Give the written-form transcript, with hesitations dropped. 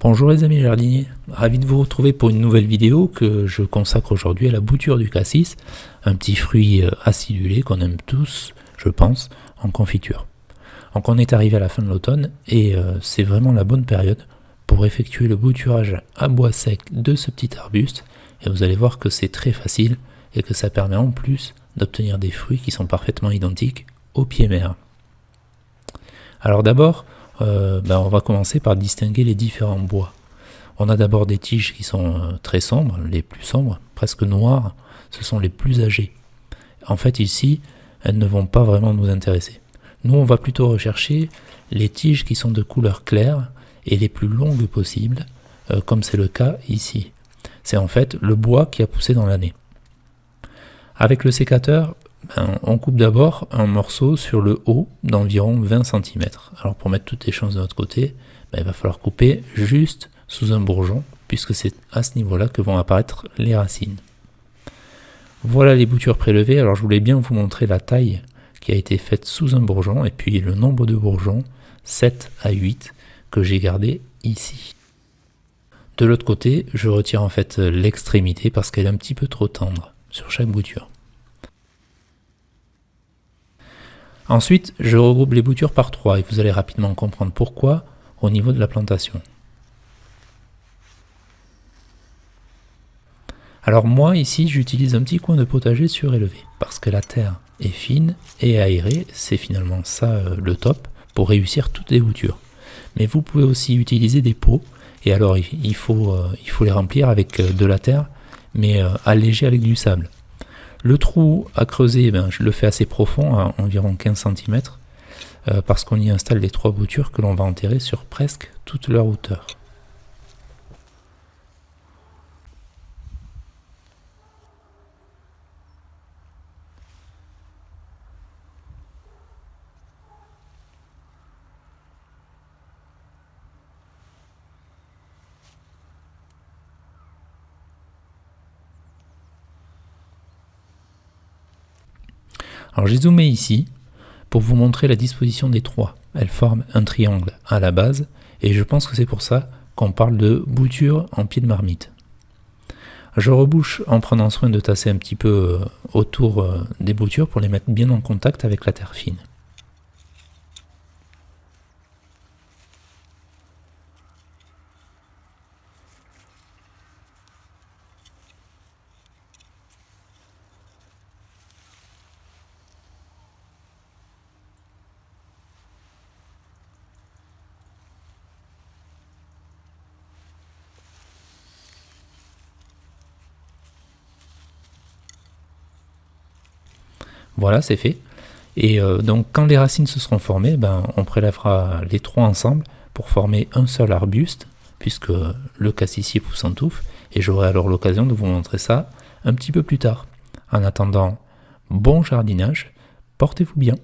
Bonjour les amis jardiniers, ravi de vous retrouver pour une nouvelle vidéo que je consacre aujourd'hui à la bouture du cassis, un petit fruit acidulé qu'on aime tous, je pense, en confiture. Donc on est arrivé à la fin de l'automne et c'est vraiment la bonne période pour effectuer le bouturage à bois sec de ce petit arbuste, et vous allez voir que c'est très facile et que ça permet en plus d'obtenir des fruits qui sont parfaitement identiques au pied mère. Alors d'abord, on va commencer par distinguer les différents bois. On a d'abord des tiges qui sont très sombres, les plus sombres, presque noires, ce sont les plus âgées. En fait ici, elles ne vont pas vraiment nous intéresser. Nous on va plutôt rechercher les tiges qui sont de couleur claire et les plus longues possibles, comme c'est le cas ici. C'est en fait le bois qui a poussé dans l'année. Avec le sécateur, on coupe d'abord un morceau sur le haut d'environ 20 cm. Alors pour mettre toutes les chances de notre côté, il va falloir couper juste sous un bourgeon, puisque c'est à ce niveau-là que vont apparaître les racines. Voilà les boutures prélevées. Alors je voulais bien vous montrer la taille qui a été faite sous un bourgeon, et puis le nombre de bourgeons, 7 à 8, que j'ai gardé ici. De l'autre côté, je retire en fait l'extrémité parce qu'elle est un petit peu trop tendre sur chaque bouture. Ensuite, je regroupe les boutures par 3 et vous allez rapidement comprendre pourquoi au niveau de la plantation. Alors moi ici j'utilise un petit coin de potager surélevé parce que la terre est fine et aérée, c'est finalement ça le top pour réussir toutes les boutures. Mais vous pouvez aussi utiliser des pots, et alors il faut les remplir avec de la terre, mais allégée avec du sable. Le trou à creuser, je le fais assez profond, à environ 15 cm, parce qu'on y installe les 3 boutures que l'on va enterrer sur presque toute leur hauteur. Alors j'ai zoomé ici pour vous montrer la disposition des 3. Elles forment un triangle à la base, et je pense que c'est pour ça qu'on parle de bouture en pied de marmite. Je rebouche en prenant soin de tasser un petit peu autour des boutures pour les mettre bien en contact avec la terre fine. Voilà, c'est fait. Et donc quand les racines se seront formées, on prélèvera les 3 ensemble pour former un seul arbuste, puisque le cassissier pousse en touffe, et j'aurai alors l'occasion de vous montrer ça un petit peu plus tard. En attendant, bon jardinage, portez-vous bien.